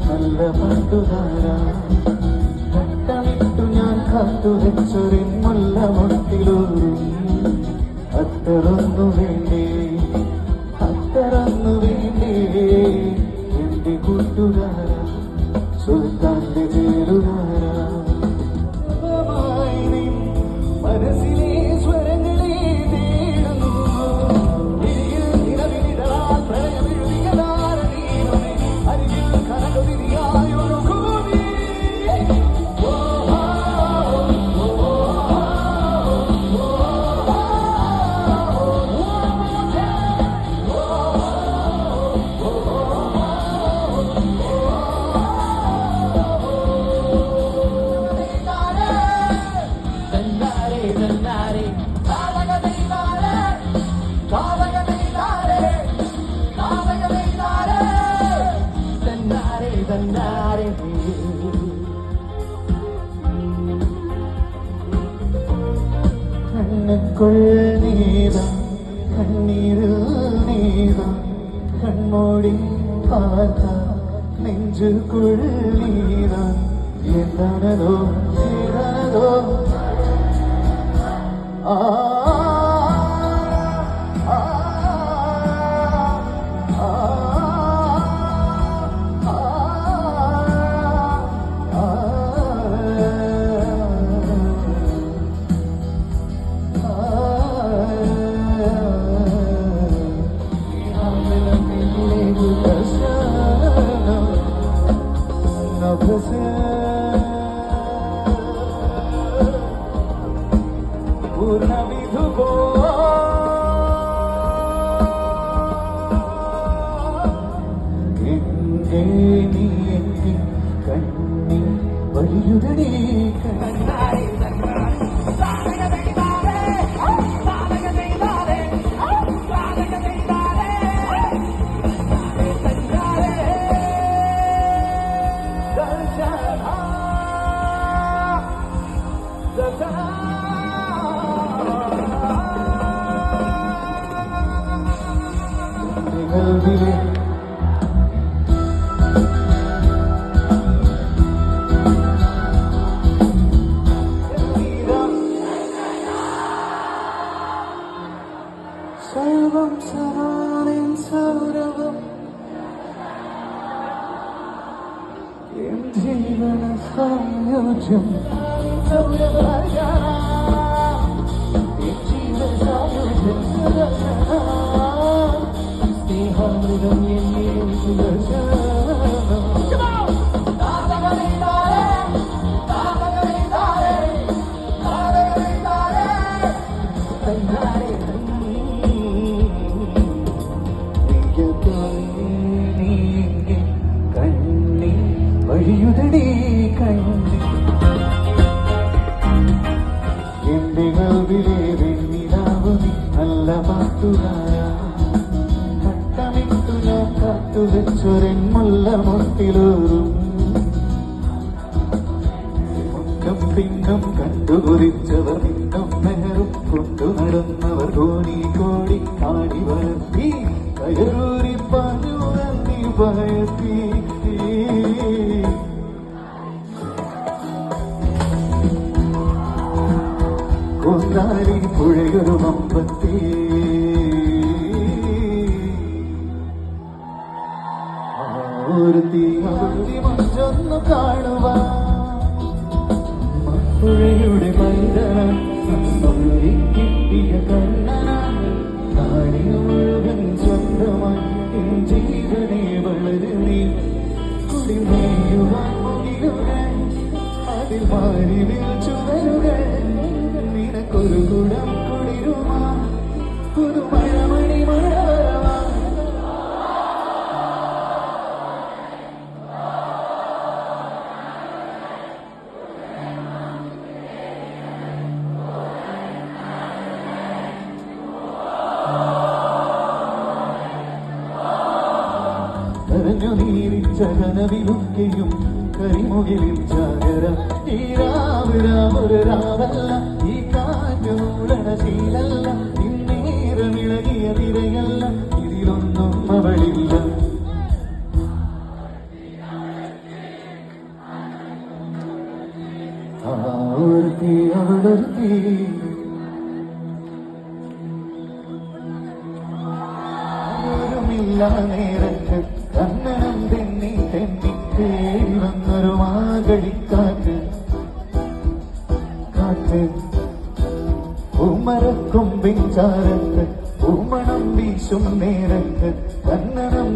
നല്ല പണ്ടുകാരാ ഘട്ടമിട്ടു ഞാൻ കാത്തുവെച്ചൊരിൻ മുല്ല മുട്ടിലൂറും അത്തറൊന്നു വേണ്ടേ എന്റെ കൂട്ടുകാരാ സുൽത്താന്റെ ചേരുകാരാ മനസ്സിലെ സ്വരങ്ങളെ തേടുന്നു കണ്ണുക്കുൾ നീതാ കണ്ണീരിൽ നീതാ കൺമോടി പാർത്ത നെഞ്ചുക്കുൾ നീതാ എന്താണതോ ഏതാണതോ ആ പൂർണ്ണവിധുപോ എന്റെ നീ എന്റെ കണ്ണി വഴിയുതടി സർവം സമാനം സൗരവം എൻ ജീവന സംയോജ്യം സ്നേഹാമൃതം എന്നീ കണ്ണി വഴിയുതടി കണ്ണി എന്റെ കൽവിലെ വെണ്ണിലാവു നീ നല്ല പാട്ടുകാരാ ഘട്ടമിട്ടു ഞാൻ കാത്തുവെച്ചൊരെൻ മുല്ല മുട്ടിലൂറും മുക്കം പിങ്കം കണ്ടുകുറിച്ചവർ നിന്നും മെഹറും കൊണ്ടു നടന്നവർ കോടി കോടി കാടി വളർത്തി കയറൂരി പാഞ്ഞുറങ്ങി ഭയത്തി കൊണ്ടാരി പുഴയൊരു മമ്പത്തി ആവൃത്തി ആവൃത്തി മറ്റൊന്നു കാണുവാൻ പുഴയുടെ മൈതാനം കിട്ടിയ കണ്ണനാണ് നാടിനു മുഴുവൻ സ്വന്തമായി എൻ ജീവനെ വളരുന്നീ കുടിമേയുവാൻ മുകിലുകൾ അതിൽ മാറിവിൽ ചുവരുകൾ നിനക്കൊരു കുടം കുളിരുമാ പുതുമഴമണി മഴവരവാ കരഞ്ഞു നീരിച്ച കനവിലൊക്കെയും കരിമുകിലിൽ ചാകര ഈ രാവിരാമൊരു രാവല്ല ഈ കാറ്റുടണ ശീലല്ല ഇന്നേരമിളകിയ തിരയല്ല ഇതിലൊന്നും അവളില്ല ഒരുത്തി അവളൊരുത്തി നേരത്ത് കണ്ണനം തെന്നി തെന്നിക്കേറി വന്നൊരു മാകളിക്കാറ്റ് കാറ്റ് ഉമരക്കൊമ്പിൻ ചാരത്ത് ഉമണം വീശും നേരത്ത് കണ്ണനം